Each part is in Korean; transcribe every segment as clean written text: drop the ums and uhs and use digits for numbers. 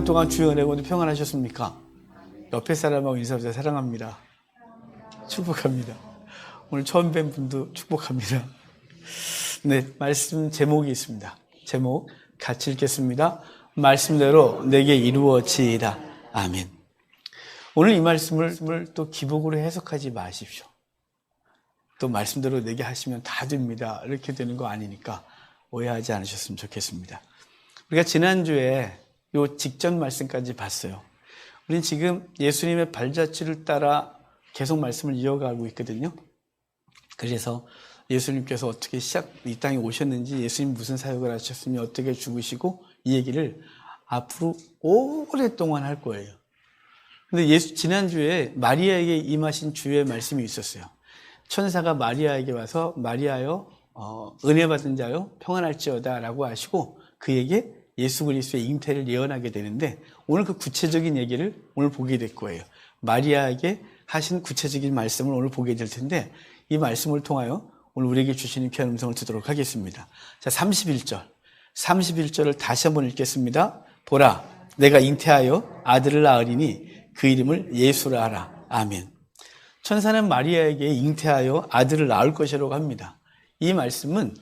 주간 동안 주여 은혜 가운데 평안하셨습니까? 옆에 사람하고 인사하세요. 사랑합니다. 축복합니다. 오늘 처음 뵌 분도 축복합니다. 네, 말씀 제목이 있습니다. 제목 같이 읽겠습니다. 말씀대로 내게 이루어지이다. 아멘. 오늘 이 말씀을 또 기복으로 해석하지 마십시오. 또 말씀대로 내게 하시면 다 됩니다. 이렇게 되는 거 아니니까 오해하지 않으셨으면 좋겠습니다. 우리가 지난주에 요 직전 말씀까지 봤어요. 우리는 지금 예수님의 발자취를 따라 계속 말씀을 이어가고 있거든요. 그래서 예수님께서 어떻게 이 땅에 오셨는지, 예수님 무슨 사역을 하셨으며 어떻게 죽으시고, 이 얘기를 앞으로 오랫동안 할 거예요. 근데 지난주에 마리아에게 임하신 주의 말씀이 있었어요. 천사가 마리아에게 와서 마리아여, 은혜 받은 자여 평안할지어다 라고 하시고 그에게 예수 그리스도의 잉태를 예언하게 되는데, 오늘 그 구체적인 얘기를 오늘 보게 될 거예요. 마리아에게 하신 구체적인 말씀을 오늘 보게 될 텐데, 이 말씀을 통하여 오늘 우리에게 주시는 귀한 음성을 듣도록 하겠습니다. 자, 31절을 다시 한번 읽겠습니다. 보라, 내가 잉태하여 아들을 낳으리니 그 이름을 예수라 하라. 아멘. 천사는 마리아에게 잉태하여 아들을 낳을 것이라고 합니다. 이 말씀은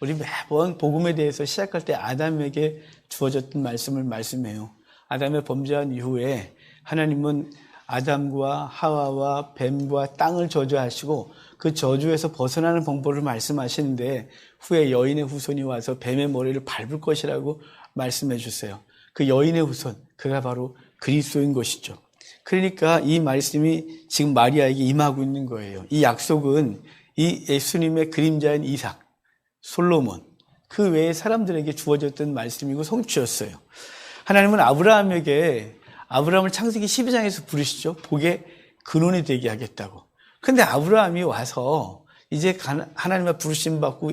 우리 매번 복음에 대해서 시작할 때 아담에게 주어졌던 말씀을 말씀해요. 아담의 범죄한 이후에 하나님은 아담과 하와와 뱀과 땅을 저주하시고 그 저주에서 벗어나는 방법을 말씀하시는데, 후에 여인의 후손이 와서 뱀의 머리를 밟을 것이라고 말씀해 주세요. 그 여인의 후손, 그가 바로 그리스도인 것이죠. 그러니까 이 말씀이 지금 마리아에게 임하고 있는 거예요. 이 약속은 이 예수님의 그림자인 이삭, 솔로몬, 그 외에 사람들에게 주어졌던 말씀이고 성취였어요. 하나님은 아브라함을 창세기 12장에서 부르시죠. 복의 근원이 되게 하겠다고. 근데 아브라함이 와서 이제 하나님의 부르심 받고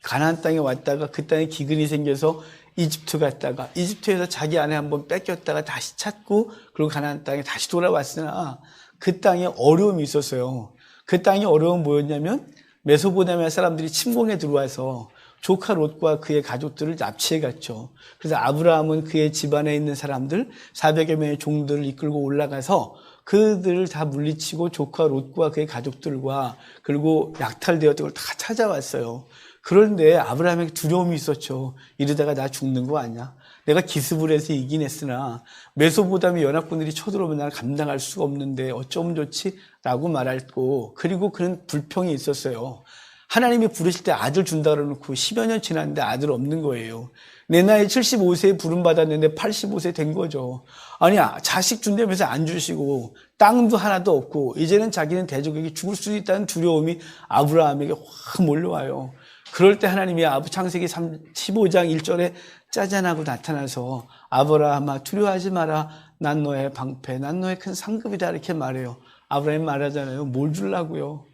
가나안 땅에 왔다가 그 땅에 기근이 생겨서 이집트 갔다가 이집트에서 자기 아내 한번 뺏겼다가 다시 찾고 그리고 가나안 땅에 다시 돌아왔으나 그 땅에 어려움이 있었어요. 그 땅의 어려움은 뭐였냐면 메소포타미아 사람들이 침공해 들어와서 조카 롯과 그의 가족들을 납치해 갔죠. 그래서 아브라함은 그의 집안에 있는 사람들 400여 명의 종들을 이끌고 올라가서 그들을 다 물리치고 조카 롯과 그의 가족들과 그리고 약탈되었던 걸 다 찾아왔어요. 그런데 아브라함에게 두려움이 있었죠. 이러다가 나 죽는 거 아니야? 내가 기스불에서 이긴 했으나 메소포타미아 연합군들이 쳐들어오면 나는 감당할 수가 없는데 어쩌면 좋지? 라고 말했고, 그리고 그런 불평이 있었어요. 하나님이 부르실 때 아들 준다 그러놓고 10여 년 지났는데 아들 없는 거예요. 내 나이 75세에 부름받았는데 85세 된 거죠. 아니야, 자식 준다면서 안 주시고 땅도 하나도 없고 이제는 자기는 대적에게 죽을 수 있다는 두려움이 아브라함에게 확 몰려와요. 그럴 때 하나님이 창세기 15장 1절에 짜잔하고 나타나서 아브라함아 두려워하지 마라. 난 너의 방패, 난 너의 큰 상급이다 이렇게 말해요. 아브라함이 말하잖아요. 뭘 주려고요?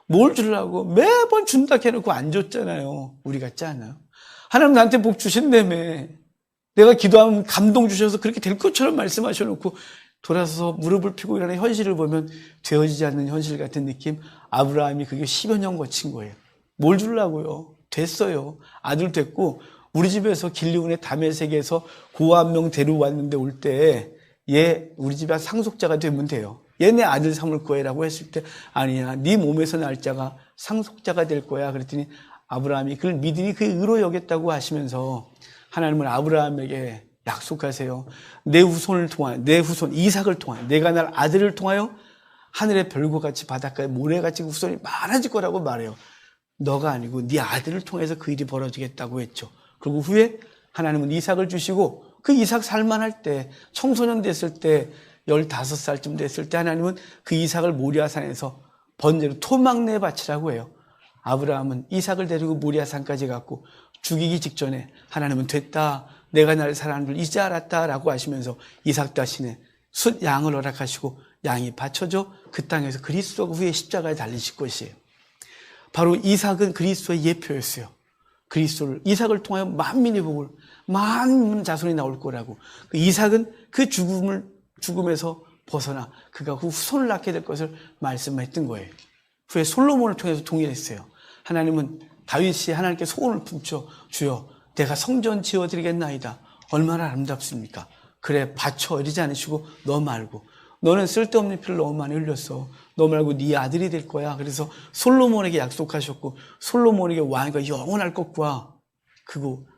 뭘 주려고? 매번 준다 해놓고 안 줬잖아요. 우리 같지 않아요? 하나님 나한테 복 주신다며. 내가 기도하면 감동 주셔서 그렇게 될 것처럼 말씀하셔놓고 돌아서서 무릎을 펴고 일하는 현실을 보면 되어지지 않는 현실 같은 느낌. 아브라함이 그게 10여 년 거친 거예요. 뭘 주려고요? 됐어요. 아들 됐고 우리 집에서 길리온의 다메섹에서 고아 한 명 데려왔는데 올 때 얘 우리 집에 상속자가 되면 돼요. 얘 내 아들 삼을 거야라고 했을 때 아니야, 네 몸에서 날 자가 상속자가 될 거야. 그랬더니 아브라함이 그걸 믿으니 그의 의로 여겼다고 하시면서 하나님은 아브라함에게 약속하세요. 내 후손을 통하여, 내 후손 이삭을 통하여, 내가 날 아들을 통하여 하늘의 별과 같이 바닷가에 모래같이 후손이 많아질 거라고 말해요. 너가 아니고 네 아들을 통해서 그 일이 벌어지겠다고 했죠. 그리고 후에 하나님은 이삭을 주시고 그 이삭 살만할 때, 청소년 됐을 때, 15살쯤 됐을 때 하나님은 그 이삭을 모리아산에서 번제로 토막내 바치라고 해요. 아브라함은 이삭을 데리고 모리아산까지 갔고 죽이기 직전에 하나님은 됐다, 내가 나를 사랑하는 줄 이제 알았다 라고 하시면서 이삭 대신에 숫 양을 허락하시고 양이 바쳐져 그 땅에서 그리스도가 후에 십자가에 달리실 것이에요. 바로 이삭은 그리스도의 예표였어요. 그리스도를, 이삭을 통하여 만민의 복을, 많은 자손이 나올 거라고. 그 이삭은 그 죽음에서 벗어나 그가 후손을 낳게 될 것을 말씀했던 거예요. 후에 솔로몬을 통해서 동일했어요. 하나님은 다윗이 하나님께 소원을 품죠. 주여, 내가 성전 지어드리겠나이다. 얼마나 아름답습니까? 그래 바쳐 이러지 않으시고 너 말고 너는 쓸데없는 피를 너무 많이 흘렸어. 너 말고 네 아들이 될 거야. 그래서 솔로몬에게 약속하셨고 솔로몬에게 왕위가 영원할 것과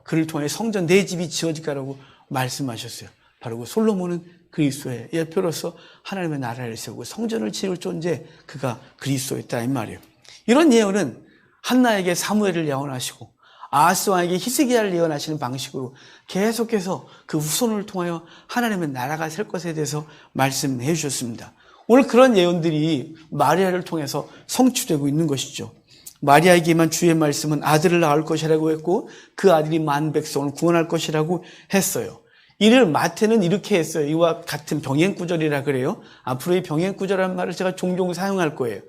그를 통해 성전 내 집이 지어질 거라고 말씀하셨어요. 바로 그 솔로몬은 그리스도의 예표로서 하나님의 나라를 세우고 성전을 지을 존재 그가 그리스도였다 이 말이에요. 이런 예언은 한나에게 사무엘을 예언하시고 아하스 왕에게 히스기야를 예언하시는 방식으로 계속해서 그 후손을 통하여 하나님의 나라가 셀 것에 대해서 말씀해 주셨습니다. 오늘 그런 예언들이 마리아를 통해서 성취되고 있는 것이죠. 마리아에게만 주의 말씀은 아들을 낳을 것이라고 했고 그 아들이 많은 백성을 구원할 것이라고 했어요. 이를 마태는 이렇게 했어요. 이와 같은 병행구절이라 그래요. 앞으로 이 병행구절이라는 말을 제가 종종 사용할 거예요.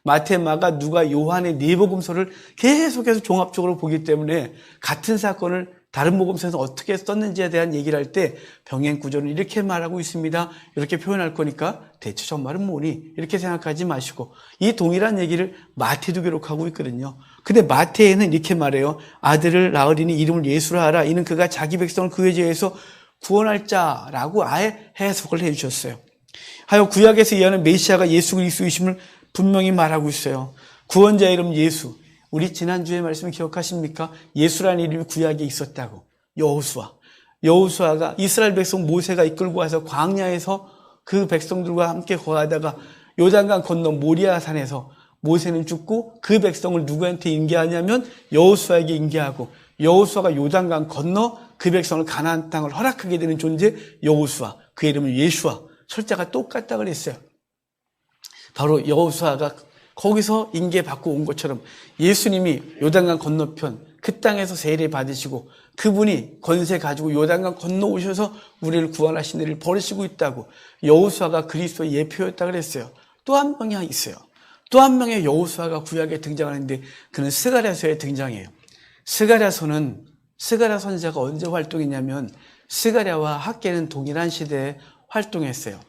마태, 마가, 누가, 요한의 네 복음서를 계속해서 종합적으로 보기 때문에 같은 사건을 다른 복음서에서 어떻게 썼는지에 대한 얘기를 할 때 병행구절은 이렇게 말하고 있습니다. 이렇게 표현할 거니까 대체 저 말은 뭐니? 이렇게 생각하지 마시고 이 동일한 얘기를 마태도 기록하고 있거든요. 근데 마태에는 이렇게 말해요. 아들을 낳으리니 이름을 예수라 하라. 이는 그가 자기 백성을 그의 죄에서 구원할 자라고 아예 해석을 해주셨어요. 하여 구약에서 예언하는 메시아가 예수 그리스도이심을 분명히 말하고 있어요. 구원자의 이름 예수. 우리 지난주에 말씀 기억하십니까? 예수라는 이름이 구약에 있었다고. 여호수아가 이스라엘 백성 모세가 이끌고 와서 광야에서 그 백성들과 함께 거하다가 요단강 건너 모리아 산에서 모세는 죽고 그 백성을 누구한테 인계하냐면 여호수아에게 인계하고 여호수아가 요단강 건너 그 백성을 가나안 땅을 허락하게 되는 존재 여호수아. 그 이름은 예수아. 철자가 똑같다 그랬어요. 바로 여호수아가 거기서 인계받고 온 것처럼 예수님이 요단강 건너편 그 땅에서 세례 받으시고 그분이 권세 가지고 요단강 건너오셔서 우리를 구원하신 일을 벌이시고 있다고 여호수아가 그리스도의 예표였다 그랬어요. 또 한 명이 있어요. 또 한 명의 여호수아가 구약에 등장하는데 그는 스가랴서에 등장해요. 스가랴 선지자가 언제 활동했냐면 스가랴와 학개는 동일한 시대에 활동했어요.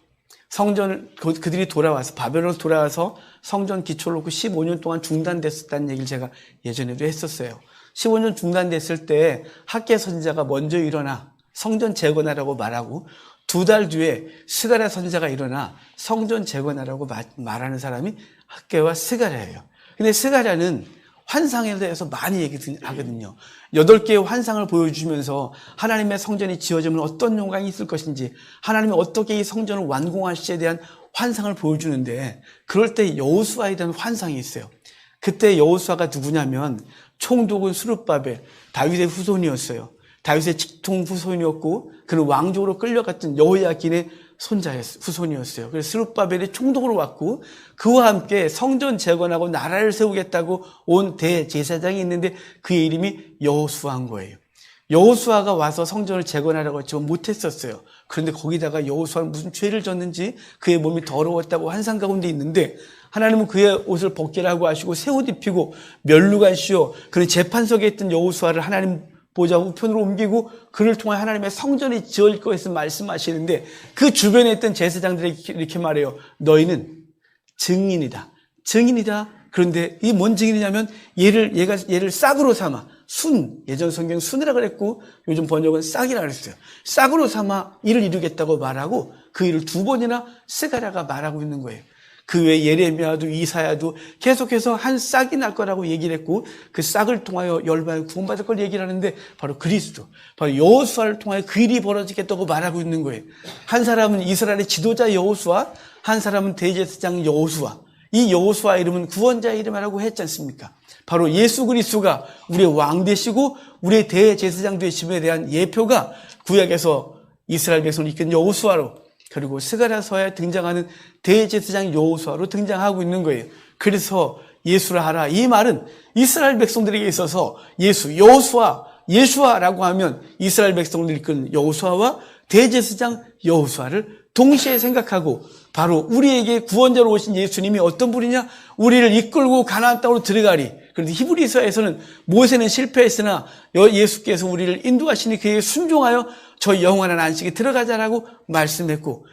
그들이 돌아와서 바벨론으로 돌아와서 성전 기초를 놓고 15년 동안 중단됐었다는 얘기를 제가 예전에도 했었어요. 15년 중단됐을 때 학개 선지자가 먼저 일어나 성전 재건하라고 말하고 2달 뒤에 스가랴 선지자가 일어나 성전 재건하라고 말하는 사람이 학개와 스가랴예요. 근데 스가랴는 환상에 대해서 많이 얘기하거든요. 8개의 환상을 보여주면서 하나님의 성전이 지어지면 어떤 영광이 있을 것인지 하나님이 어떻게 이 성전을 완공하실지에 대한 환상을 보여주는데 그럴 때 여호수아에 대한 환상이 있어요. 그때 여호수아가 누구냐면 총독은 스룹바벨, 다윗의 후손이었어요. 다윗의 직통 후손이었고 그는 왕족으로 끌려갔던 여호야긴의 후손이었어요. 그래서 스룹바벨이 총독으로 왔고 그와 함께 성전 재건하고 나라를 세우겠다고 온 대제사장이 있는데 그의 이름이 여호수아인 거예요. 여호수아가 와서 성전을 재건하라고 했지만 못했었어요. 그런데 거기다가 여호수아는 무슨 죄를 졌는지 그의 몸이 더러웠다고 환상 가운데 있는데 하나님은 그의 옷을 벗기라고 하시고 새 옷 입히고 멸류관 씌워 그는 재판석에 있던 여호수아를 하나님 보좌 우편으로 옮기고 그를 통해 하나님의 성전이 지어질 것을 말씀하시는데 그 주변에 있던 제사장들에게 이렇게 말해요. 너희는 증인이다. 그런데 이 뭔 증인이냐면 얘를 싹으로 삼아 예전 성경 순이라 그랬고 요즘 번역은 싹이라 그랬어요. 싹으로 삼아 이를 이루겠다고 말하고 그 일을 2번이나 스가랴가 말하고 있는 거예요. 그 외에 예레미야도 이사야도 계속해서 한 싹이 날 거라고 얘기를 했고 그 싹을 통하여 열방에 구원받을 걸 얘기를 하는데 바로 그리스도, 바로 여호수아를 통하여 그 일이 벌어지겠다고 말하고 있는 거예요. 한 사람은 이스라엘의 지도자 여호수아, 한 사람은 대제사장 여호수아. 이 여호수아 이름은 구원자의 이름이라고 했지 않습니까? 바로 예수 그리스도가 우리의 왕 되시고 우리의 대제사장 되심에 대한 예표가 구약에서 이스라엘 백성을 이끈 여호수아로 그리고 스가랴서에 등장하는 대제사장 여호수아로 등장하고 있는 거예요. 그래서 예수라 하라. 이 말은 이스라엘 백성들에게 있어서 예수아라고 하면 이스라엘 백성들이 이끈 여호수아와 대제사장 여호수아를 동시에 생각하고 바로 우리에게 구원자로 오신 예수님이 어떤 분이냐? 우리를 이끌고 가나안 땅으로 들어가리. 그런데 히브리서에서는 모세는 실패했으나 예수께서 우리를 인도하시니 그에게 순종하여 저 영원한 안식에 들어가자라고 말씀했고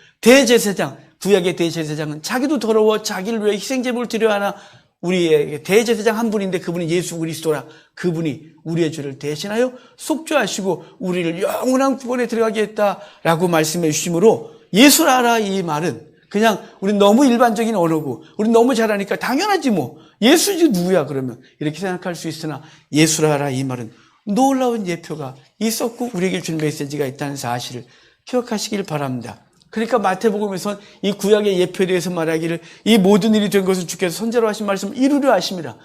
구약의 대제사장은 자기도 더러워 자기를 위해 희생제물을 드려야 하나 우리의 대제사장 한 분인데 그분이 예수 그리스도라. 그분이 우리의 죄를 대신하여 속죄하시고 우리를 영원한 구원에 들어가게 했다라고 말씀해 주심으로 예수라 하라 이 말은 그냥 우리 너무 일반적인 언어고 우리 너무 잘하니까 당연하지 뭐. 예수지 누구야 그러면 이렇게 생각할 수 있으나 예수라 하라 이 말은 놀라운 예표가 있었고 우리에게 준 메시지가 있다는 사실을 기억하시길 바랍니다. 그러니까 마태복음에서는 이 구약의 예표에 대해서 말하기를 이 모든 일이 된 것은 주께서 선자로 하신 말씀을 이루려 하심이라.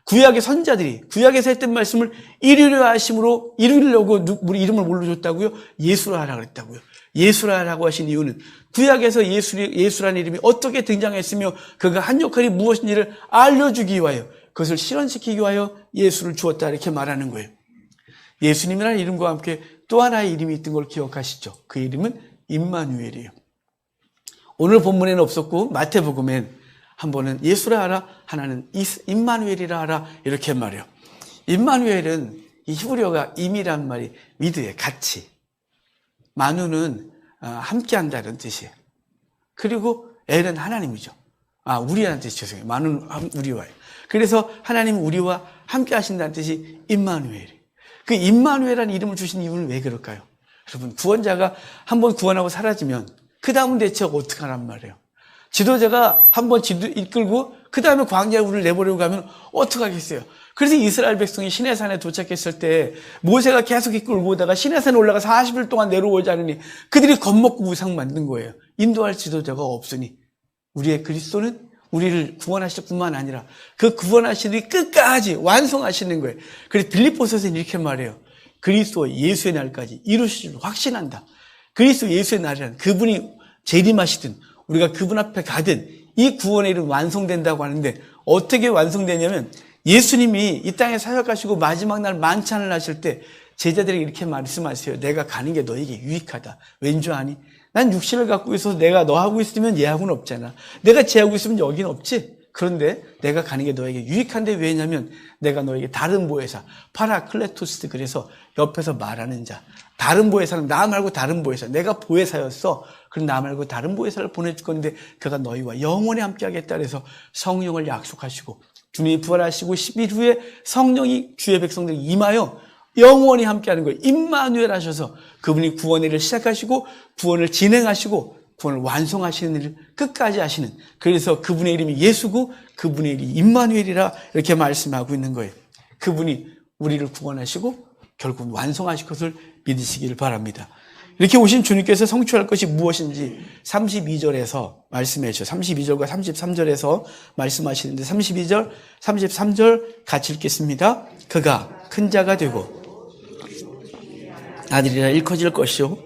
구약의 선자들이 구약에서 했던 말씀을 이루려 하심으로 이루려고 우리 이름을 뭘로 줬다고요? 예수라 하라 그랬다고요. 예수라 하라고 하신 이유는 구약에서 예수라는 이름이 어떻게 등장했으며 그가 한 역할이 무엇인지를 알려주기 위하여 그것을 실현시키기 위하여 예수를 주었다 이렇게 말하는 거예요. 예수님이라는 이름과 함께 또 하나의 이름이 있던 걸 기억하시죠? 그 이름은 임마누엘이에요. 오늘 본문에는 없었고 마태복음엔 한 번은 예수라 하라, 하나는 임마누엘이라 하라 이렇게 말해요. 임마누엘은 이 히브리어가 임이란 말이 위드에 같이, 마누는 함께한다는 뜻이에요. 그리고 엘은 하나님이죠. 우리라는 뜻이 죄송해요. 마누는 우리와예요. 그래서 하나님 우리와 함께 하신다는 뜻이 임마누엘이에요. 그 임마누엘이라는 이름을 주신 이유는 왜 그럴까요? 여러분, 구원자가 한번 구원하고 사라지면 그 다음은 대체 어떻게 하란 말이에요? 지도자가 한번 이끌고 그 다음에 광야에 우리를 내버리고 가면 어떡하겠어요? 그래서 이스라엘 백성이 시내산에 도착했을 때 모세가 계속 이끌고 오다가 시내산에 올라가 40일 동안 내려오지 않으니 그들이 겁먹고 우상 만든 거예요. 인도할 지도자가 없으니 우리의 그리스도는 우리를 구원하실 뿐만 아니라 그 구원하시는 끝까지 완성하시는 거예요. 그래서 빌립보서에서는 이렇게 말해요. 그리스도 예수의 날까지 이루실 줄 확신한다. 그리스도 예수의 날이란 그분이 재림하시든 우리가 그분 앞에 가든 이 구원의 일은 완성된다고 하는데 어떻게 완성되냐면 예수님이 이 땅에 사역하시고 마지막 날 만찬을 하실 때 제자들에게 이렇게 말씀하세요. 내가 가는 게 너에게 유익하다. 왠 줄 아니? 난 육신을 갖고 있어서 내가 너하고 있으면 얘하고는 없잖아. 내가 쟤하고 있으면 여기는 없지. 그런데 내가 가는 게 너에게 유익한데 왜냐면 내가 너에게 다른 보혜사, 파라클레토스, 그래서 옆에서 말하는 자, 다른 보혜사는 나 말고 다른 보혜사, 내가 보혜사였어. 그럼 나 말고 다른 보혜사를 보내줄 건데 그가 너희와 영원히 함께 하겠다. 그래서 성령을 약속하시고 주님이 부활하시고 10일 후에 성령이 주의 백성들이 임하여 영원히 함께하는 거예요. 임마누엘 하셔서 그분이 구원의 일을 시작하시고 구원을 진행하시고 구원을 완성하시는 일을 끝까지 하시는, 그래서 그분의 이름이 예수고 그분의 이름이 임마누엘이라 이렇게 말씀하고 있는 거예요. 그분이 우리를 구원하시고 결국 완성하실 것을 믿으시기를 바랍니다. 이렇게 오신 주님께서 성취할 것이 무엇인지 32절에서 말씀해 주셔요. 32절과 33절에서 말씀하시는데 32절, 33절 같이 읽겠습니다. 그가 큰 자가 되고 아들이라 일컬어질 것이요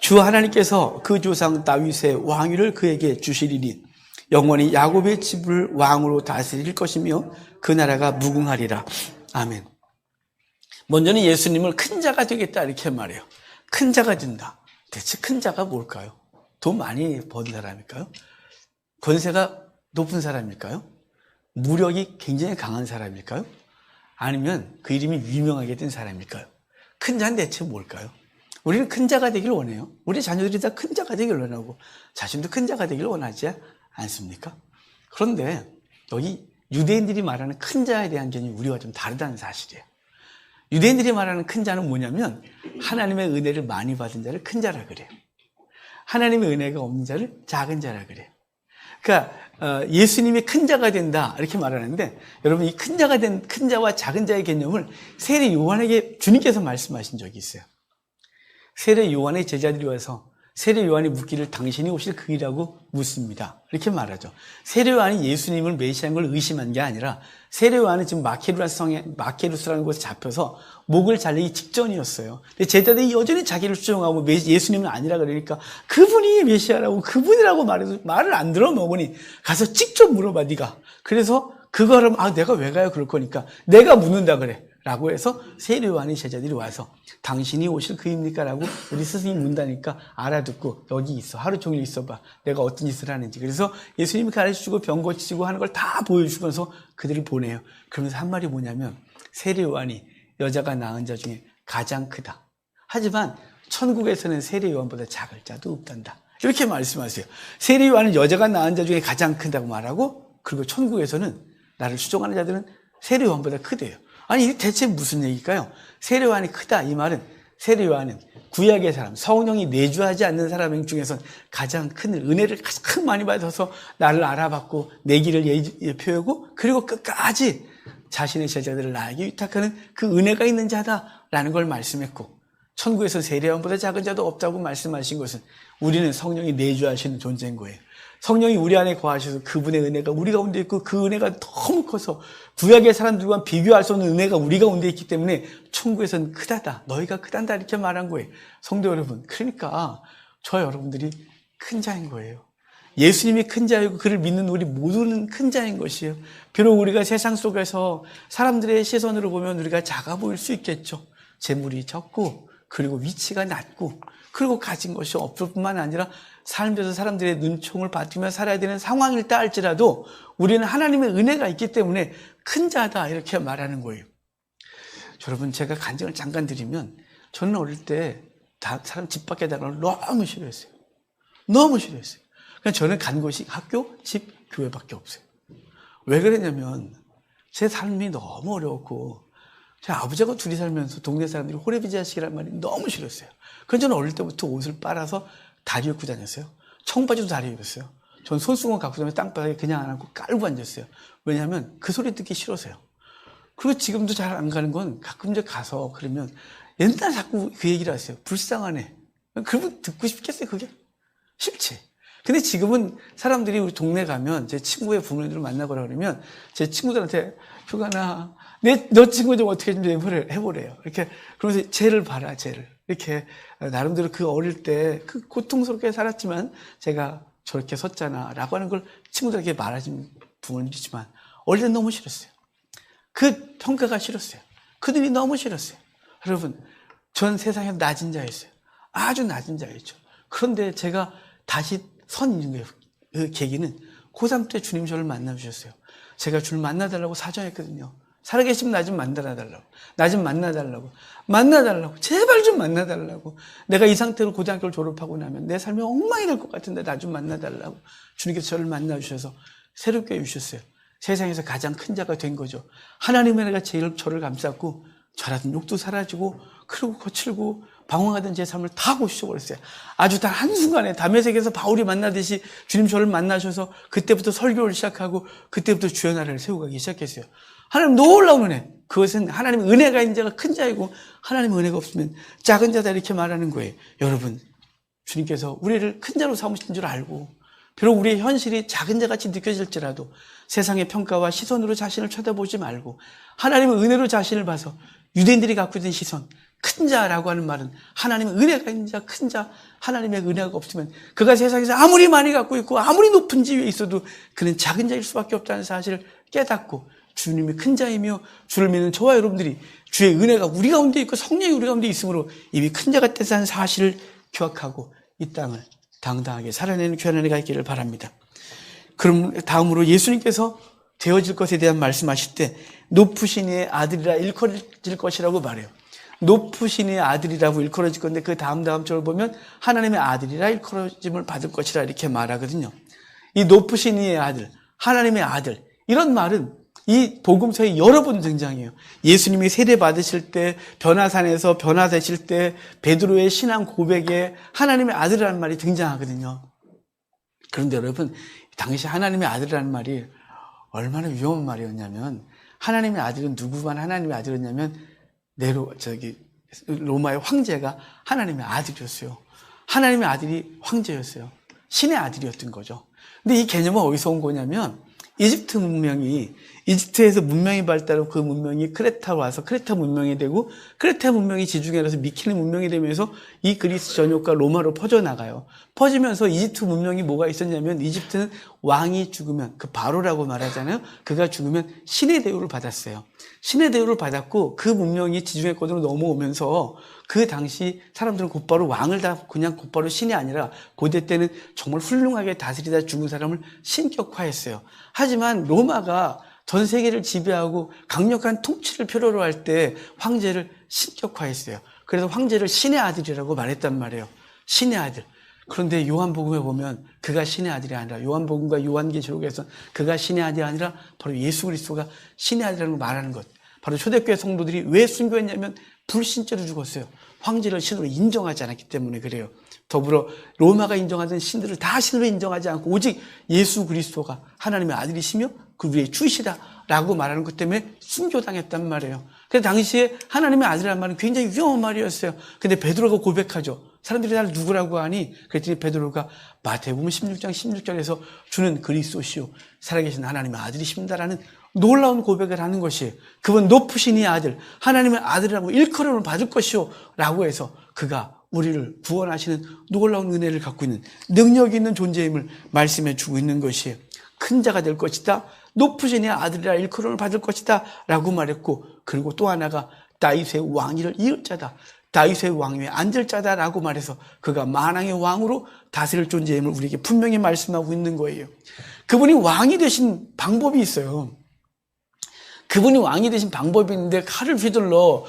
주 하나님께서 그 조상 다윗의 왕위를 그에게 주시리니 영원히 야곱의 집을 왕으로 다스릴 것이며 그 나라가 무궁하리라. 아멘. 먼저는 예수님을 큰 자가 되겠다 이렇게 말해요. 큰 자가 된다. 대체 큰 자가 뭘까요? 돈 많이 번 사람일까요? 권세가 높은 사람일까요? 무력이 굉장히 강한 사람일까요? 아니면 그 이름이 유명하게 된 사람일까요? 큰 자는 대체 뭘까요? 우리는 큰 자가 되길 원해요. 우리 자녀들이 다 큰 자가 되길 원하고 자신도 큰 자가 되길 원하지 않습니까? 그런데 여기 유대인들이 말하는 큰 자에 대한 개념이 우리와 좀 다르다는 사실이에요. 유대인들이 말하는 큰 자는 뭐냐면 하나님의 은혜를 많이 받은 자를 큰 자라 그래요. 하나님의 은혜가 없는 자를 작은 자라 그래요. 그러니까 예수님이 큰 자가 된다 이렇게 말하는데 여러분 이 큰 자가 된 큰 자와 작은 자의 개념을 세례 요한에게 주님께서 말씀하신 적이 있어요. 세례 요한의 제자들이 와서 세례 요한이 묻기를 당신이 오실 그이라고 묻습니다. 이렇게 말하죠. 세례 요한이 예수님을 메시아인 걸 의심한 게 아니라 세례 요한은 지금 마케루스라는 곳에 잡혀서 목을 잘리기 직전이었어요. 근데 제자들이 여전히 자기를 추종하고 예수님은 아니라 그러니까 그분이 메시아라고 그분이라고 말해도 말을 안 들어 먹으니 가서 직접 물어봐 네가. 그래서 그거를 내가 왜 가요 그럴 거니까 내가 묻는다 그래. 라고 해서 세례 요한의 제자들이 와서 당신이 오실 그입니까? 라고 우리 스승이 묻다니까 알아듣고 여기 있어. 하루 종일 있어봐. 내가 어떤 짓을 하는지. 그래서 예수님이 가르쳐주고 병 고치시고 하는 걸 다 보여주면서 그들을 보내요. 그러면서 한 말이 뭐냐면 세례 요한이 여자가 낳은 자 중에 가장 크다. 하지만 천국에서는 세례 요한보다 작을 자도 없단다. 이렇게 말씀하세요. 세례 요한은 여자가 낳은 자 중에 가장 크다고 말하고 그리고 천국에서는 나를 수종하는 자들은 세례요한보다 크대요. 아니 이게 대체 무슨 얘기일까요? 세례요한이 크다 이 말은 세례요한은 구약의 사람, 성령이 내주하지 않는 사람 중에선 가장 큰 은혜를 가장 많이 받아서 나를 알아봤고 내 길을 펴고 그리고 끝까지 자신의 제자들을 나에게 위탁하는 그 은혜가 있는 자다라는 걸 말씀했고, 천국에서 세례요한보다 작은 자도 없다고 말씀하신 것은 우리는 성령이 내주하시는 존재인 거예요. 성령이 우리 안에 거하셔서 그분의 은혜가 우리 가운데 있고 그 은혜가 너무 커서 구약의 사람들과 비교할 수 없는 은혜가 우리 가운데 있기 때문에 천국에서는 크다다, 너희가 크단다 이렇게 말한 거예요. 성도 여러분, 그러니까 저 여러분들이 큰 자인 거예요. 예수님이 큰 자이고 그를 믿는 우리 모두는 큰 자인 것이에요. 비록 우리가 세상 속에서 사람들의 시선으로 보면 우리가 작아 보일 수 있겠죠. 재물이 적고 그리고 위치가 낮고 그리고 가진 것이 없을 뿐만 아니라 삶에서 사람들의 눈총을 받으며 살아야 되는 상황일 때 할지라도 우리는 하나님의 은혜가 있기 때문에 큰 자다 이렇게 말하는 거예요. 여러분, 제가 간증을 잠깐 드리면 저는 어릴 때 사람 집 밖에 나가는 걸 너무 싫어했어요. 너무 싫어했어요. 그냥 저는 간 곳이 학교, 집, 교회밖에 없어요. 왜 그랬냐면 제 삶이 너무 어려웠고 제 아버지하고 둘이 살면서 동네 사람들이 호래비 자식이란 말이 너무 싫었어요. 그래서 저는 어릴 때부터 옷을 빨아서 다리 입고 다녔어요. 청바지도 다리 입었어요. 전 손수건 갖고 다니면 땅바닥에 그냥 안 하고 깔고 앉았어요. 왜냐하면 그 소리 듣기 싫어서요. 그리고 지금도 잘 안 가는 건 가끔 이제 가서 그러면 옛날 자꾸 그 얘기를 하세요. 불쌍하네. 그러면 듣고 싶겠어요, 그게? 싫지. 근데 지금은 사람들이 우리 동네 가면 제 친구의 부모님들을 만나보라 그러면 제 친구들한테 휴가나 너 친구 좀 어떻게 좀 해보래요. 이렇게 그러면서 쟤를 봐라, 쟤를. 이렇게 나름대로 그 어릴 때 그 고통스럽게 살았지만 제가 저렇게 섰잖아 라고 하는 걸 친구들에게 말하신 부모님이지만 어릴 때 너무 싫었어요. 그 평가가 싫었어요. 그들이 너무 싫었어요. 여러분, 전 세상에서 낮은 자였어요. 아주 낮은 자였죠. 그런데 제가 다시 선 있는 거예요. 그 계기는 고3 때 주님 저를 만나주셨어요. 제가 주를 만나달라고 사정했거든요. 살아계시면 나 좀 만나달라고. 나 좀 만나달라고. 제발 좀 만나달라고. 내가 이 상태로 고등학교를 졸업하고 나면 내 삶이 엉망이 될 것 같은데 나 좀 만나달라고. 주님께서 저를 만나주셔서 새롭게 해주셨어요. 세상에서 가장 큰 자가 된 거죠. 하나님의 은혜가 저를 감쌌고 저라든 욕도 사라지고 그리고 거칠고 방황하던 제 삶을 다 고치셔버렸어요. 아주 단 한순간에 다메섹에서 바울이 만나듯이 주님 저를 만나셔서 그때부터 설교를 시작하고 그때부터 주의 나라를 세워가기 시작했어요. 하나님 놀라운 은혜. 그것은 하나님의 은혜가 있는 자가 큰 자이고 하나님의 은혜가 없으면 작은 자다 이렇게 말하는 거예요. 여러분, 주님께서 우리를 큰 자로 삼으신 줄 알고 비록 우리의 현실이 작은 자같이 느껴질지라도 세상의 평가와 시선으로 자신을 쳐다보지 말고 하나님의 은혜로 자신을 봐서 유대인들이 갖고 있는 시선, 큰 자라고 하는 말은 하나님의 은혜가 있는 자, 큰 자, 하나님의 은혜가 없으면 그가 세상에서 아무리 많이 갖고 있고 아무리 높은 지위에 있어도 그는 작은 자일 수밖에 없다는 사실을 깨닫고 주님이 큰 자이며 주를 믿는 저와 여러분들이 주의 은혜가 우리 가운데 있고 성령이 우리 가운데 있으므로 이미 큰 자가 됐다는 사실을 기억하고 이 땅을 당당하게 살아내는 귀한 은혜가 있기를 바랍니다. 그럼 다음으로 예수님께서 되어질 것에 대한 말씀하실 때 높으신 이의 아들이라 일컬어질 것이라고 말해요. 높으신 이의 아들이라고 일컬어질 건데 그 다음 절을 보면 하나님의 아들이라 일컬어짐을 받을 것이라 이렇게 말하거든요. 이 높으신 이의 아들, 하나님의 아들, 이런 말은 이 복음서에 여러 번 등장해요. 예수님이 세례 받으실 때, 변화산에서 변화되실 때, 베드로의 신앙 고백에 하나님의 아들이라는 말이 등장하거든요. 그런데 여러분, 당시 하나님의 아들이라는 말이 얼마나 위험한 말이었냐면, 하나님의 아들은 누구만 하나님의 아들이었냐면, 로마의 황제가 하나님의 아들이었어요. 하나님의 아들이 황제였어요. 신의 아들이었던 거죠. 근데 이 개념은 어디서 온 거냐면, 이집트에서 문명이 발달하고 그 문명이 크레타로 와서 크레타 문명이 되고 크레타 문명이 지중해에 가서 미케네 문명이 되면서 이 그리스 전역과 로마로 퍼져나가요. 퍼지면서 이집트 문명이 뭐가 있었냐면 이집트는 왕이 죽으면 그 바로라고 말하잖아요. 그가 죽으면 신의 대우를 받았어요. 신의 대우를 받았고 그 문명이 지중해권으로 넘어오면서 그 당시 사람들은 곧바로 왕을 다 그냥 곧바로 신이 아니라 고대 때는 정말 훌륭하게 다스리다 죽은 사람을 신격화했어요. 하지만 로마가 전 세계를 지배하고 강력한 통치를 필요로 할 때 황제를 신격화했어요. 그래서 황제를 신의 아들이라고 말했단 말이에요. 신의 아들. 그런데 요한복음에 보면 그가 신의 아들이 아니라, 요한복음과 요한계시록에서 그가 신의 아들이 아니라 바로 예수 그리스도가 신의 아들이라는 걸 말하는 것. 바로 초대교회 성도들이 왜 순교했냐면 불신죄로 죽었어요. 황제를 신으로 인정하지 않았기 때문에 그래요. 더불어 로마가 인정하던 신들을 다 신으로 인정하지 않고 오직 예수 그리스도가 하나님의 아들이시며 그 위에 주시다라고 말하는 것 때문에 순교당했단 말이에요. 그래서 당시에 하나님의 아들이라는 말은 굉장히 위험한 말이었어요. 근데 베드로가 고백하죠. 사람들이 나를 누구라고 하니? 그랬더니 베드로가 마태복음 16장 16절에서 주는 그리스도시요 살아계신 하나님의 아들이십니다라는 놀라운 고백을 하는 것이에요. 그분 높으신 이 아들, 하나님의 아들이라고 일컬음을 받을 것이요 라고 해서 그가 우리를 구원하시는 놀라운 은혜를 갖고 있는 능력 있는 존재임을 말씀해 주고 있는 것이에요. 큰 자가 될 것이다. 높으신 이 아들이라 일컬음을 받을 것이다 라고 말했고, 그리고 또 하나가 다윗의 왕위를 이을 자다. 다윗의 왕위에 앉을 자다라고 말해서 그가 만왕의 왕으로 다스릴 존재임을 우리에게 분명히 말씀하고 있는 거예요. 그분이 왕이 되신 방법이 있어요. 그분이 왕이 되신 방법이 있는데 칼을 휘둘러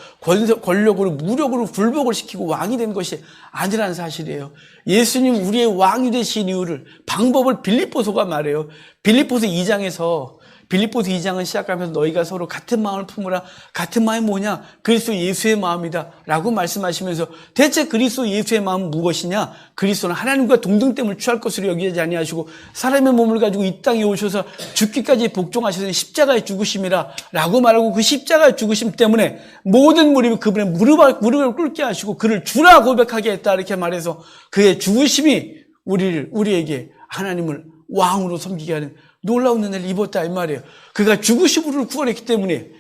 권력으로 무력으로 굴복을 시키고 왕이 된 것이 아니라는 사실이에요. 예수님 우리의 왕이 되신 이유를, 방법을 빌립보서가 말해요. 빌립보서 2장은 시작하면서 너희가 서로 같은 마음을 품으라. 같은 마음이 뭐냐? 그리스도 예수의 마음이다 라고 말씀하시면서 대체 그리스도 예수의 마음은 무엇이냐? 그리스도는 하나님과 동등됨을 취할 것으로 여기지 아니하시고 사람의 몸을 가지고 이 땅에 오셔서 죽기까지 복종하셔서 십자가에 죽으심이라 라고 말하고, 그 십자가의 죽으심 때문에 모든 무리가 그분의 무릎을 꿇게 하시고 그를 주라 고백하게 했다 이렇게 말해서 그의 죽으심이 우리에게 하나님을 왕으로 섬기게 하는 놀라운 은혜를 입었다 이 말이에요. 그가 죽으심으로 구원했기 때문에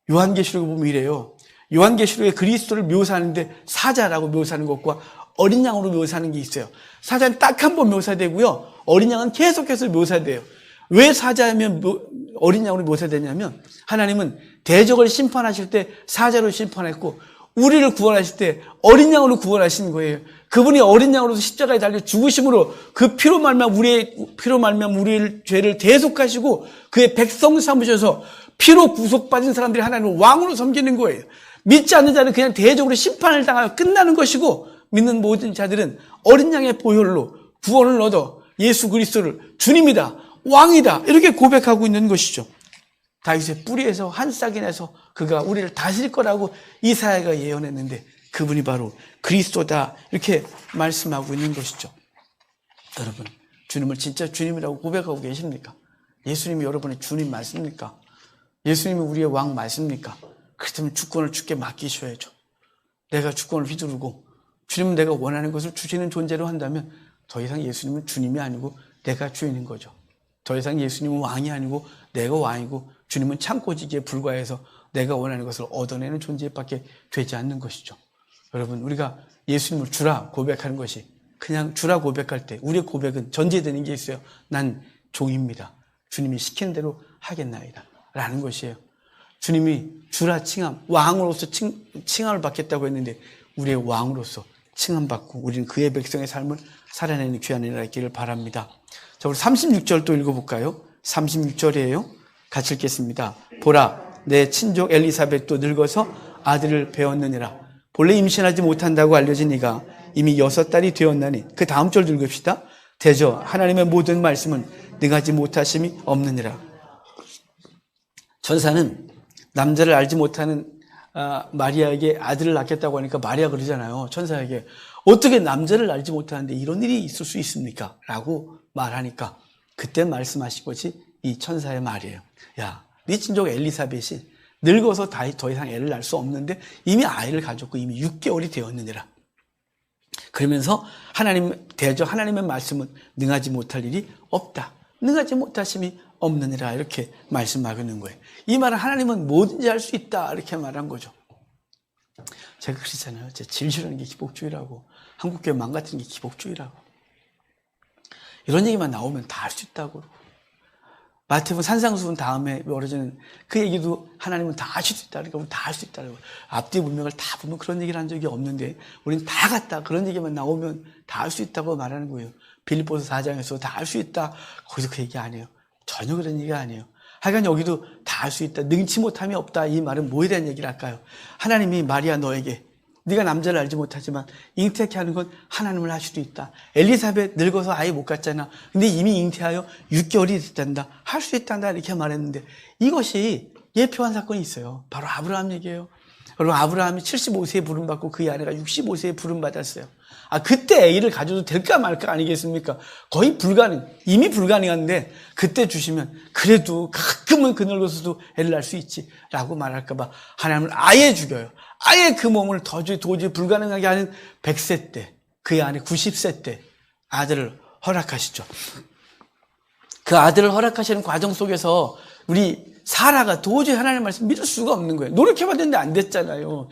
요한계시록에 보면 이래요. 요한계시록에 그리스도를 묘사하는데 사자라고 묘사하는 것과 어린 양으로 묘사하는 게 있어요. 사자는 딱 한 번 묘사되고요. 어린 양은 계속해서 묘사돼요. 왜 사자면 어린 양으로 묘사되냐면 하나님은 대적을 심판하실 때 사자로 심판했고 우리를 구원하실 때 어린 양으로 구원하신 거예요. 그분이 어린 양으로서 십자가에 달려 죽으심으로 그 피로 말미암아 우리의 죄를 대속하시고 그의 백성 삼으셔서 피로 구속받은 사람들이 하나님을 왕으로 섬기는 거예요. 믿지 않는 자는 그냥 대적으로 심판을 당하여 끝나는 것이고, 믿는 모든 자들은 어린 양의 보혈로 구원을 얻어 예수 그리스도를 주님이다, 왕이다 이렇게 고백하고 있는 것이죠. 다윗의 뿌리에서 한 싹이 나서 그가 우리를 다스릴 거라고 이사야가 예언했는데 그분이 바로 그리스도다 이렇게 말씀하고 있는 것이죠. 여러분, 주님을 진짜 주님이라고 고백하고 계십니까? 예수님이 여러분의 주님 맞습니까? 예수님이 우리의 왕 맞습니까? 그렇다면 주권을 주께 맡기셔야죠. 내가 주권을 휘두르고 주님은 내가 원하는 것을 주시는 존재로 한다면 더 이상 예수님은 주님이 아니고 내가 주인인 거죠. 더 이상 예수님은 왕이 아니고 내가 왕이고 주님은 창고지기에 불과해서 내가 원하는 것을 얻어내는 존재밖에 되지 않는 것이죠. 여러분, 우리가 예수님을 주라 고백하는 것이 그냥 주라 고백할 때 우리의 고백은 전제되는 게 있어요. 난 종입니다. 주님이 시키는 대로 하겠나이다 라는 것이에요. 주님이 주라 칭함, 왕으로서 칭함을 받겠다고 했는데 우리의 왕으로서 칭함받고 우리는 그의 백성의 삶을 살아내는 귀한 은혜가 있기를 바랍니다. 자, 우리 36절 또 읽어볼까요? 36절이에요. 같이 읽겠습니다. 보라, 내 친족 엘리사벳도 늙어서 아들을 배웠느니라. 본래 임신하지 못한다고 알려진 이가 이미 6달이 되었나니. 그 다음 절 읽읍시다. 대저 하나님의 모든 말씀은 능하지 못하심이 없느니라. 천사는 남자를 알지 못하는 마리아에게 아들을 낳겠다고 하니까 마리아 그러잖아요. 천사에게 어떻게 남자를 알지 못하는데 이런 일이 있을 수 있습니까? 라고 말하니까 그때 말씀하신 것이 이 천사의 말이에요. 야, 네 친족 엘리사벳이 늙어서 더 이상 애를 낳을 수 없는데 이미 아이를 가졌고 이미 6개월이 되었느니라. 그러면서 하나님의 말씀은 능하지 못할 일이 없다. 능하지 못하심이 없느니라 이렇게 말씀하는 거예요. 이 말은 하나님은 뭐든지 할 수 있다 이렇게 말한 거죠. 제가 그러잖아요. 제가 제일 싫어하는 게 기복주의라고, 한국교회 망가뜨리는 게 기복주의라고. 이런 얘기만 나오면 다 할 수 있다고. 마태복음 산상수훈 다음에 벌어지는 그 얘기도 하나님은 다 하실 수 있다. 그러니까 다 할 수 있다. 앞뒤 문맥을 다 보면 그런 얘기를 한 적이 없는데 우리는 다 같다. 그런 얘기만 나오면 다 할 수 있다고 말하는 거예요. 빌립보서 4장에서 다 할 수 있다. 거기서 그 얘기 아니에요. 전혀 그런 얘기가 아니에요. 하여간 여기도 다 할 수 있다. 능치 못함이 없다. 이 말은 뭐에 대한 얘기를 할까요? 하나님이 마리아 너에게 네가 남자를 알지 못하지만 잉태케 하는 건 하나님을 할 수도 있다. 엘리사벳 늙어서 아예 못 갔잖아. 근데 이미 잉태하여 6개월이 됐단다. 할 수 있단다. 이렇게 말했는데 이것이 예표한 사건이 있어요. 바로 아브라함 얘기예요. 여러분, 아브라함이 75세에 부름받고 그의 아내가 65세에 부름받았어요. 그때 아기를 가져도 될까 말까 아니겠습니까? 거의 이미 불가능한데 그때 주시면 그래도 가끔은 그늘로서도 애를 낳을 수 있지 라고 말할까봐 하나님을 아예 죽여요. 아예 그 몸을 도저히 불가능하게 하는 100세 때, 그의 아내 90세 때 아들을 허락하시죠. 그 아들을 허락하시는 과정 속에서 우리 사라가 도저히 하나님의 말씀 믿을 수가 없는 거예요. 노력해봤는데 안 됐잖아요.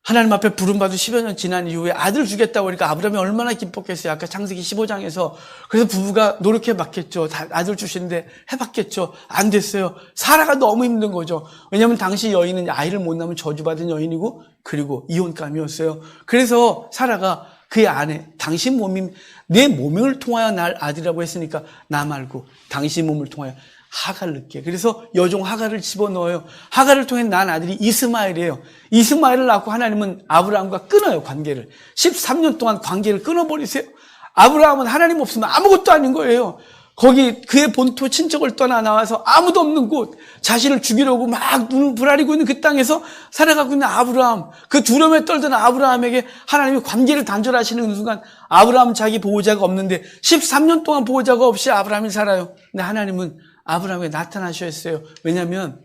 하나님 앞에 부름받아 10여 년 지난 이후에 아들 주겠다고 하니까 아브라함이 얼마나 기뻤겠어요. 아까 창세기 15장에서. 그래서 부부가 노력해봤겠죠. 아들 주시는데 해봤겠죠. 안 됐어요. 사라가 너무 힘든 거죠. 왜냐하면 당시 여인은 아이를 못 낳으면 저주받은 여인이고 그리고 이혼감이었어요. 그래서 사라가 그의 아내, 당신 몸이 내 몸을 통하여 날 아들이라고 했으니까 나 말고 당신 몸을 통하여 하갈을 낳게. 그래서 여종 하갈을 집어넣어요. 하갈을 통해 난 아들이 이스마엘이에요. 이스마엘을 낳고 하나님은 아브라함과 끊어요, 관계를. 13년 동안 관계를 끊어버리세요. 아브라함은 하나님 없으면 아무것도 아닌 거예요. 거기 그의 본토 친척을 떠나 나와서 아무도 없는 곳, 자신을 죽이려고 막 눈을 부라리고 있는 그 땅에서 살아가고 있는 아브라함, 그 두려움에 떨던 아브라함에게 하나님이 관계를 단절하시는 순간 아브라함은 자기 보호자가 없는데 13년 동안 보호자가 없이 아브라함이 살아요. 근데 하나님은 아브라함에게 나타나셨어요. 왜냐하면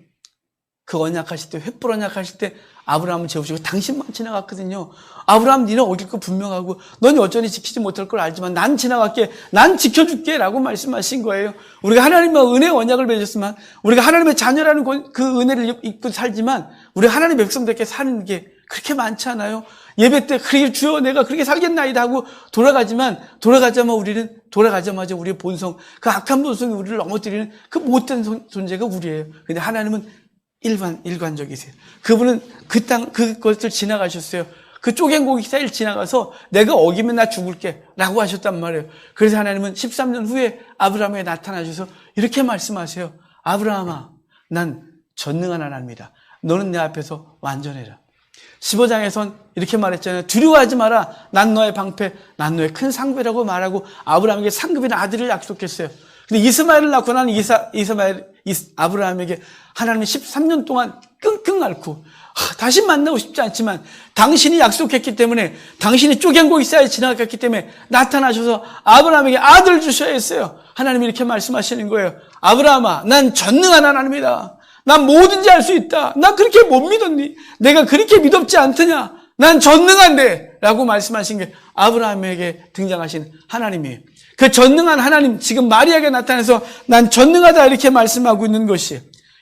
그 언약하실 때, 횃불 언약하실 때 아브라함은 재우시고 당신만 지나갔거든요. 아브라함, 니는 어길 거 분명하고 넌 여전히 지키지 못할 걸 알지만 난 지나갈게, 난 지켜줄게 라고 말씀하신 거예요. 우리가 하나님과 은혜의 언약을 맺었지만 우리가 하나님의 자녀라는 그 은혜를 입고 살지만 우리가 하나님의 백성답게 사는 게 그렇게 많지 않아요. 예배 때 그렇게 주여 내가 그렇게 살겠나이다 하고 돌아가자마자 우리의 본성, 그 악한 본성이 우리를 넘어뜨리는 그 못된 존재가 우리예요. 근데 하나님은 일관적이세요. 그분은 그것을 지나가셨어요. 그 쪼갠 고기 사이를 지나가서 내가 어기면 나 죽을게 라고 하셨단 말이에요. 그래서 하나님은 13년 후에 아브라함에게 나타나셔서 이렇게 말씀하세요. 아브라함아, 난 전능한 하나님이다. 너는 내 앞에서 완전해라. 15장에선 이렇게 말했잖아요. 두려워하지 마라. 난 너의 방패, 난 너의 큰 상배라고 말하고 아브라함에게 상급이나 아들을 약속했어요. 근데 이스마엘을 낳고 나는 아브라함에게 하나님이 13년 동안 끙끙 앓고 다시 만나고 싶지 않지만 당신이 약속했기 때문에, 당신이 쪼갠 고기 사이에 지나갔기 때문에 나타나셔서 아브라함에게 아들을 주셔야 했어요. 하나님이 이렇게 말씀하시는 거예요. 아브라함아, 난 전능한 하나님이다. 난 뭐든지 할 수 있다. 난 그렇게 못 믿었니? 내가 그렇게 믿었지 않더냐? 난 전능한데 라고 말씀하신 게 아브라함에게 등장하신 하나님이에요. 그 전능한 하나님, 지금 마리아에게 나타나서 난 전능하다 이렇게 말씀하고 있는 것이,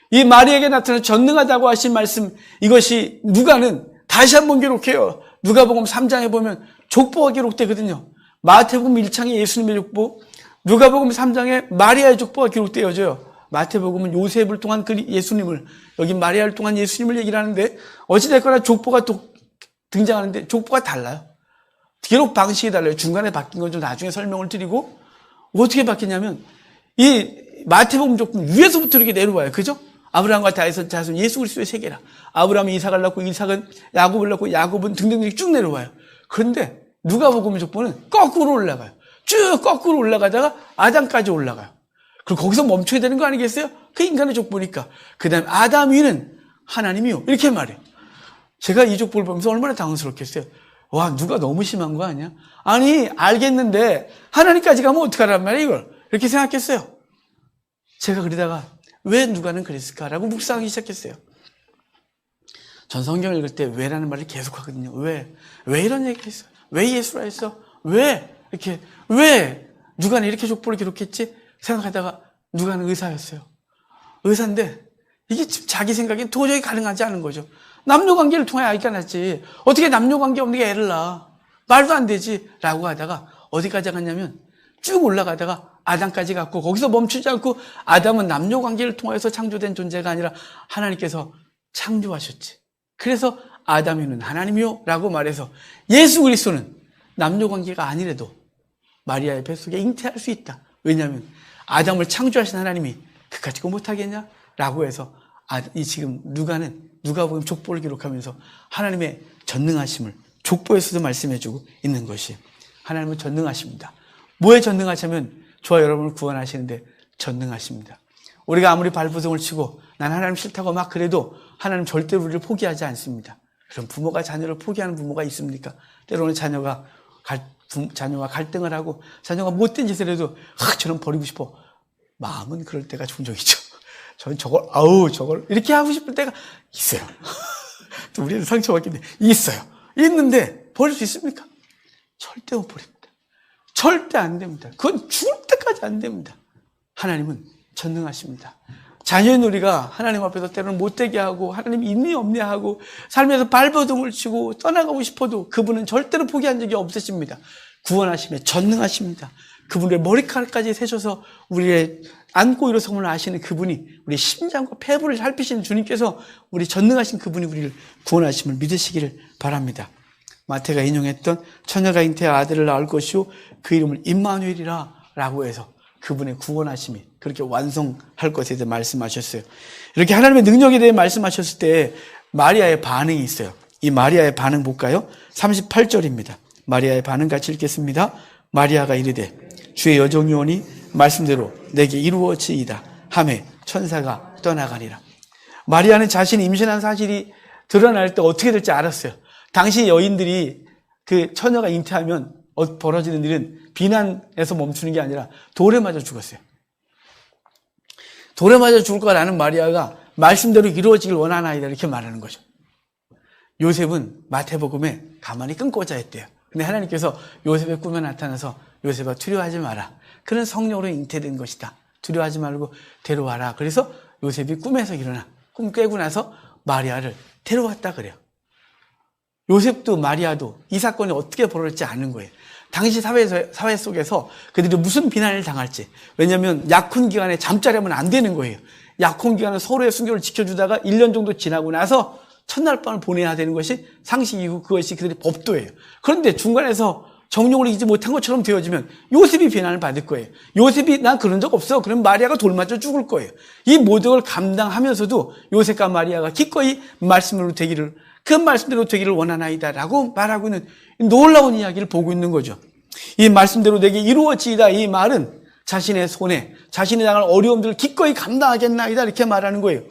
이 마리아에게 나타나서 전능하다고 하신 말씀, 이것이 누가는 다시 한번 기록해요. 누가복음 3장에 보면 족보가 기록되거든요. 마태복음 1장에 예수님의 족보, 누가복음 3장에 마리아의 족보가 기록되어져요. 마태복음은 요셉을 통한 예수님을, 여기 마리아를 통한 예수님을 얘기를 하는데 어찌됐거나 족보가 등장하는데 족보가 달라요. 기록 방식이 달라요. 중간에 바뀐 건 좀 나중에 설명을 드리고, 어떻게 바뀌냐면 이 마태복음 족보는 위에서부터 이렇게 내려와요. 그죠? 아브라함과 다윗의 자손 예수 그리스도의 세계라. 아브라함이 이삭을 낳고 이삭은 야곱을 낳고 야곱은 등등등 쭉 내려와요. 그런데 누가복음 족보는 거꾸로 올라가요. 쭉 거꾸로 올라가다가 아담까지 올라가요. 그리고 거기서 멈춰야 되는 거 아니겠어요? 그 인간의 족보니까. 그 다음에 아담 위는 하나님이요. 이렇게 말해요. 제가 이 족보를 보면서 얼마나 당황스럽겠어요. 와, 누가 너무 심한 거 아니야? 아니, 알겠는데 하나님까지 가면 어떡하란 말이야 이걸. 이렇게 생각했어요. 제가 그러다가 왜 누가는 그랬을까라고 묵상하기 시작했어요. 전 성경을 읽을 때 왜라는 말을 계속 하거든요. 왜 이런 얘기를 했어? 왜 예수라 했어? 왜 누가는 이렇게 족보를 기록했지? 생각하다가 누가는 의사였어요. 의사인데 이게 자기 생각엔 도저히 가능하지 않은 거죠. 남녀관계를 통해 아이가 낳지, 어떻게 남녀관계 없는 게 애를 낳아? 말도 안 되지 라고 하다가 어디까지 갔냐면 쭉 올라가다가 아담까지 갔고, 거기서 멈추지 않고 아담은 남녀관계를 통해서 창조된 존재가 아니라 하나님께서 창조하셨지. 그래서 아담이는 하나님이요 라고 말해서 예수 그리스도는 남녀관계가 아니래도 마리아의 뱃속에 잉태할 수 있다. 왜냐하면 아담을 창조하신 하나님이 그까짓 거 못하겠냐? 라고 해서 이 지금 누가복음 족보를 기록하면서 하나님의 전능하심을 족보에서도 말씀해주고 있는 것이, 하나님은 전능하십니다. 뭐에 전능하시면 저와 여러분을 구원하시는데 전능하십니다. 우리가 아무리 발버둥을 치고 난 하나님 싫다고 막 그래도 하나님 절대로 우리를 포기하지 않습니다. 그럼 부모가 자녀를 포기하는 부모가 있습니까? 때로는 자녀와 갈등을 하고 자녀가 못된 짓을 해도 저는 버리고 싶어. 마음은 그럴 때가 종종 있죠. 저는 저걸 이렇게 하고 싶을 때가 있어요. 또 우리는 상처받겠네. 있어요. 있는데 버릴 수 있습니까? 절대 못 버립니다. 절대 안 됩니다. 그건 죽을 때까지 안 됩니다. 하나님은 전능하십니다. 자녀인 우리가 하나님 앞에서 때로는 못되게 하고 하나님 있니 없니 하고 삶에서 발버둥을 치고 떠나가고 싶어도 그분은 절대로 포기한 적이 없으십니다. 구원하시며 전능하십니다. 그분의 머리카락까지 세셔서 우리의 안고 일어섬을 아시는 그분이, 우리 심장과 폐부를 살피시는 주님께서 우리 전능하신 그분이 우리를 구원하심을 믿으시기를 바랍니다. 마태가 인용했던 처녀가 잉태하 아들을 낳을 것이요 그 이름을 임마누엘이라 라고 해서 그분의 구원하심이 그렇게 완성할 것에 대해 말씀하셨어요. 이렇게 하나님의 능력에 대해 말씀하셨을 때 마리아의 반응이 있어요. 이 마리아의 반응 볼까요? 38절입니다. 마리아의 반응 같이 읽겠습니다. 마리아가 이르되 주의 여종이오니 말씀대로 내게 이루어지이다 하매 천사가 떠나가니라. 마리아는 자신이 임신한 사실이 드러날 때 어떻게 될지 알았어요. 당시 여인들이 그 처녀가 잉태하면 벌어지는 일은 비난에서 멈추는 게 아니라 돌에 맞아 죽었어요. 돌에 맞아 죽을 거라는 마리아가 말씀대로 이루어지길 원하나이다 이렇게 말하는 거죠. 요셉은 마태복음에 가만히 끊고자 했대요. 근데 하나님께서 요셉의 꿈에 나타나서 요셉아 두려워하지 마라. 그는 성령으로 잉태된 것이다. 두려워하지 말고 데려와라. 그래서 요셉이 꿈에서 일어나 꿈 깨고 나서 마리아를 데려왔다 그래요. 요셉도 마리아도 이 사건이 어떻게 벌어질지 아는 거예요. 당시 사회 속에서 그들이 무슨 비난을 당할지. 왜냐하면 약혼 기간에 잠자리 하면 안 되는 거예요. 약혼 기간은 서로의 순결을 지켜주다가 1년 정도 지나고 나서 첫날 밤을 보내야 되는 것이 상식이고 그것이 그들의 법도예요. 그런데 중간에서 정욕을 이기지 못한 것처럼 되어지면 요셉이 비난을 받을 거예요. 요셉이 난 그런 적 없어. 그럼 마리아가 돌 맞아 죽을 거예요. 이 모든 걸 감당하면서도 요셉과 마리아가 기꺼이 그 말씀대로 되기를 원하나이다 라고 말하고 있는 놀라운 이야기를 보고 있는 거죠. 이 말씀대로 내게 이루어지이다 이 말은 자신의 손에 자신이 당할 어려움들을 기꺼이 감당하겠나이다 이렇게 말하는 거예요.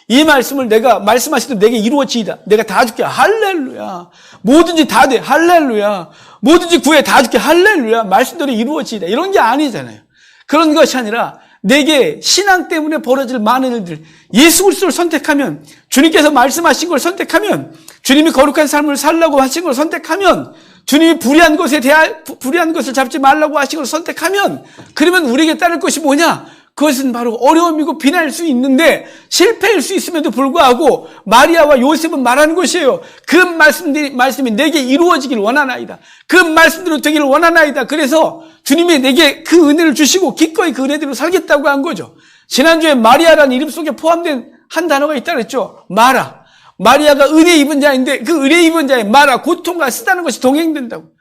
이 말씀을 내가 말씀하시던 내게 이루어지이다. 내가 다 줄게. 할렐루야. 뭐든지 다 돼. 할렐루야. 뭐든지 구해 다 줄게. 할렐루야. 말씀대로 이루어지이다. 이런 게 아니잖아요. 그런 것이 아니라 내게 신앙 때문에 벌어질 많은 일들, 예수 그리스도를 선택하면, 주님께서 말씀하신 걸 선택하면, 주님이 거룩한 삶을 살라고 하신 걸 선택하면, 주님이 불의한 것을 잡지 말라고 하신 걸 선택하면, 그러면 우리에게 따를 것이 뭐냐? 그것은 바로 어려움이고 비난일 수 있는데 실패일 수 있음에도 불구하고 마리아와 요셉은 말하는 것이에요. 그 말씀이 내게 이루어지길 원하나이다. 그 말씀대로 되기를 원하나이다. 그래서 주님이 내게 그 은혜를 주시고 기꺼이 그 은혜대로 살겠다고 한 거죠. 지난주에 마리아라는 이름 속에 포함된 한 단어가 있다 그랬죠. 마리아가 은혜 입은 자인데 그 은혜 입은 자의 마라, 고통과 쓰다는 것이 동행된다고.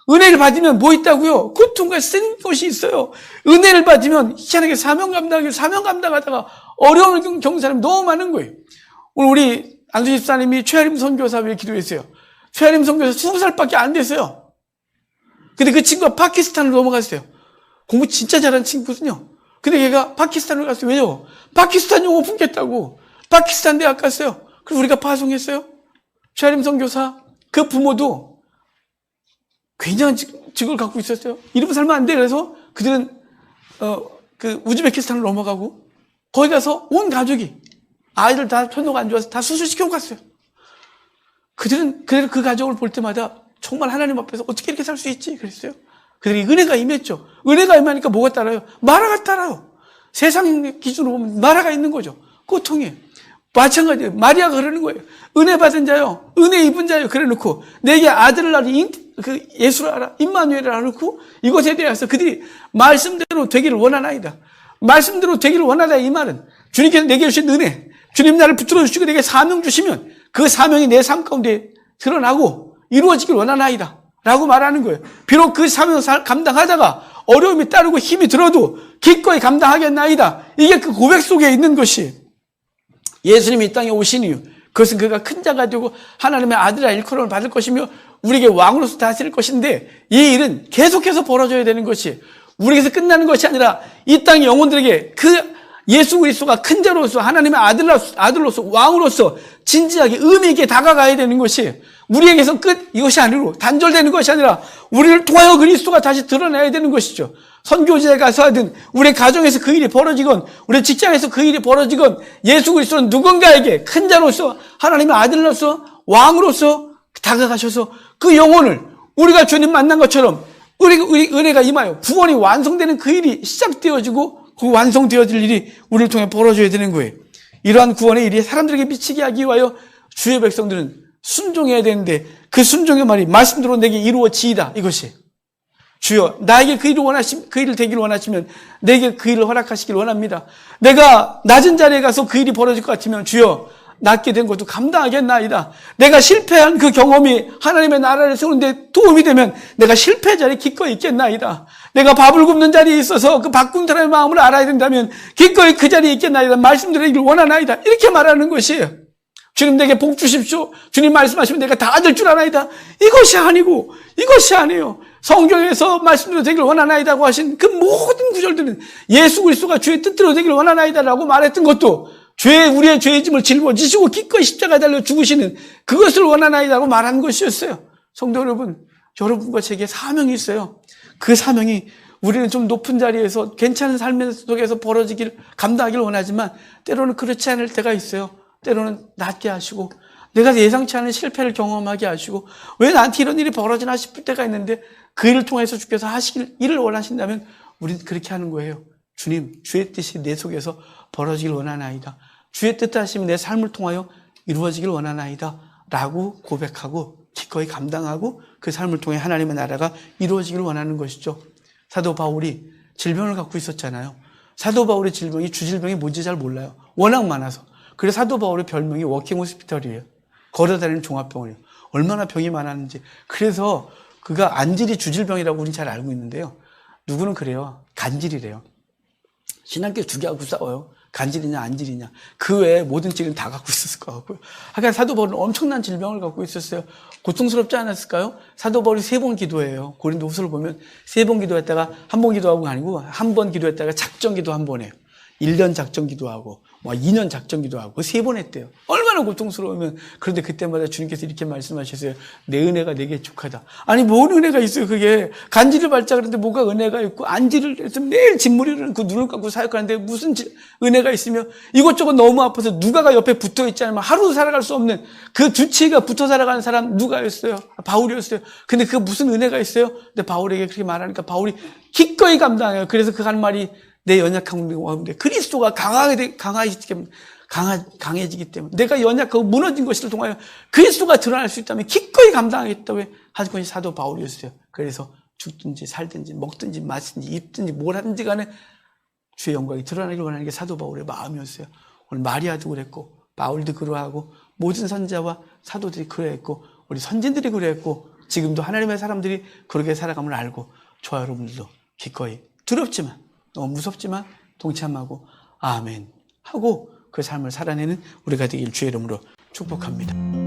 은혜를 받으면 뭐 있다고요? 고통과 쓰는 것이 있어요. 은혜를 받으면 희한하게 사명 감당하다가 어려움을 겪는 사람이 너무 많은 거예요. 오늘 우리 안수 집사님이 최아림 선교사 위해 기도했어요. 최아림 선교사 20살밖에 안 됐어요. 근데 그 친구가 파키스탄으로 넘어갔어요. 공부 진짜 잘하는 친구거든요. 근데 걔가 파키스탄으로 갔어요. 왜요? 파키스탄 영어 품겠다고. 파키스탄 대학 갔어요. 그래서 우리가 파송했어요. 최아림 선교사 그 부모도 굉장한 직업을 갖고 있었어요. 이러고 살면 안 돼. 그래서 그들은 그 우즈베키스탄으로 넘어가고 거기 가서 온 가족이 아이들 다 편도가 안 좋아서 다 수술시키고 갔어요. 그들은 그 가족을 볼 때마다 정말 하나님 앞에서 어떻게 이렇게 살 수 있지? 그랬어요. 그들이 은혜가 임했죠. 은혜가 임하니까 뭐가 따라요? 마라가 따라요. 세상 기준으로 보면 마라가 있는 거죠. 고통이에요. 마찬가지예요. 마리아가 그러는 거예요. 은혜 받은 자요. 은혜 입은 자요. 그래 놓고 내게 아들을 낳으니 예수를 알아. 임마누엘을 알고 이것에 대해서 그들이 말씀대로 되기를 원하나이다. 말씀대로 되기를 원하다 이 말은 주님께서 내게 주신 은혜, 주님 나를 붙들어 주시고 내게 사명 주시면 그 사명이 내 삶 가운데 드러나고 이루어지길 원하나이다 라고 말하는 거예요. 비록 그 사명을 감당하다가 어려움이 따르고 힘이 들어도 기꺼이 감당하겠나이다. 이게 그 고백 속에 있는 것이 예수님이 이 땅에 오신 이유, 그것은 그가 큰 자가 되고 하나님의 아들이라 일컬음을 받을 것이며 우리에게 왕으로서 다스릴 것인데, 이 일은 계속해서 벌어져야 되는 것이 우리에게서 끝나는 것이 아니라 이 땅의 영혼들에게 그 예수 그리스도가 큰 자로서 하나님의 아들로서 왕으로서 진지하게 의미 있게 다가가야 되는 것이 우리에게서 끝, 이것이 아니고 단절되는 것이 아니라 우리를 통하여 그리스도가 다시 드러나야 되는 것이죠. 선교지에 가서 하든 우리 가정에서 그 일이 벌어지건 우리 직장에서 그 일이 벌어지건 예수 그리스도는 누군가에게 큰 자로서 하나님의 아들로서 왕으로서 다가가셔서 그 영혼을 우리가 주님 만난 것처럼 우리 은혜가 임하여 구원이 완성되는 그 일이 시작되어지고 그 완성되어질 일이 우리를 통해 벌어져야 되는 거예요. 이러한 구원의 일이 사람들에게 미치게 하기 위하여 주의 백성들은 순종해야 되는데, 그 순종의 말이 말씀대로 내게 이루어지이다, 이것이. 주여, 나에게 그 일을 되기를 원하시면 내게 그 일을 허락하시길 원합니다. 내가 낮은 자리에 가서 그 일이 벌어질 것 같으면 주여, 낮게 된 것도 감당하겠나이다. 내가 실패한 그 경험이 하나님의 나라를 세우는데 도움이 되면 내가 실패 자리에 기꺼이 있겠나이다. 내가 밥을 굽는 자리에 있어서 그 바꾼 사람의 마음을 알아야 된다면 기꺼이 그 자리에 있겠나이다. 말씀드리기를 원하나이다. 이렇게 말하는 것이에요. 주님 내게 복 주십시오. 주님 말씀하시면 내가 다 될 줄 아나이다. 이것이 아니고, 이것이 아니에요. 성경에서 말씀대로 되기를 원하나이다고 하신 그 모든 구절들은 예수 그리스도가 주의 뜻대로 되기를 원하나이다라고 말했던 것도 우리의 죄의 짐을 짊어지시고 기꺼이 십자가에 달려 죽으시는 그것을 원하나이다고 말한 것이었어요. 성도 여러분, 여러분과 제게 사명이 있어요. 그 사명이 우리는 좀 높은 자리에서 괜찮은 삶 속에서 감당하기를 원하지만 때로는 그렇지 않을 때가 있어요. 때로는 낮게 하시고 내가 예상치 않은 실패를 경험하게 하시고 왜 나한테 이런 일이 벌어지나 싶을 때가 있는데 그 일을 통해서 주께서 하시길 일을 원하신다면 우리는 그렇게 하는 거예요. 주님, 주의 뜻이 내 속에서 벌어지길 원하나이다. 주의 뜻하시면 내 삶을 통하여 이루어지길 원하나이다 라고 고백하고 기꺼이 감당하고 그 삶을 통해 하나님의 나라가 이루어지길 원하는 것이죠. 사도 바울이 질병을 갖고 있었잖아요. 사도 바울의 질병이 주질병이 뭔지 잘 몰라요. 워낙 많아서. 그래서 사도 바울의 별명이 워킹 호스피털이에요. 걸어다니는 종합병원이에요. 얼마나 병이 많았는지. 그래서 그가 안질이 주질병이라고 우리는 잘 알고 있는데요. 누구는 그래요. 간질이래요. 신앙교회 두 개하고 싸워요. 간질이냐 안질이냐. 그 외에 모든 질은 다 갖고 있었을 것 같고요. 하여간 사도 바울은 엄청난 질병을 갖고 있었어요. 고통스럽지 않았을까요? 사도 바울이 3번 기도해요. 고린도후서를 보면 3번 기도했다가 한 번 기도하고 아니고 한 번 기도했다가 작정 기도 한 번 해요. 1년 작정 기도하고 2년 작정 기도하고 3번 했대요. 얼마나 고통스러우면. 그런데 그때마다 주님께서 이렇게 말씀하셨어요. 내 은혜가 내게 족하다. 아니 뭔 은혜가 있어요. 그게 간질을 밟자 그랬는데 뭐가 은혜가 있고, 안질을 했으면 매일 진물이라는 그 눈을 감고 사역하는데 무슨 은혜가 있으며, 이것저것 너무 아파서 누가가 옆에 붙어있지 않으면 하루 살아갈 수 없는 그 주치의가 붙어 살아가는 사람 누가였어요? 바울이었어요. 근데 그 무슨 은혜가 있어요? 근데 바울에게 그렇게 말하니까 바울이 기꺼이 감당해요. 그래서 그 한 말이 내 연약한 가운데 그리스도가 강해지기 때문에 내가 연약하고 무너진 것을 통하여 그리스도가 드러날 수 있다면 기꺼이 감당하겠다고 하신 것이 사도 바울이었어요. 그래서 죽든지 살든지 먹든지 마시든지 입든지 뭘 하든지 간에 주의 영광이 드러나기를 원하는 게 사도 바울의 마음이었어요. 오늘 마리아도 그랬고 바울도 그러하고 모든 선지자와 사도들이 그랬고 우리 선진들이 그랬고 지금도 하나님의 사람들이 그렇게 살아감을 알고 저와 여러분들도 기꺼이 두렵지만 너무 무섭지만 동참하고 아멘 하고 그 삶을 살아내는 우리가 되길 주의 이름으로 축복합니다.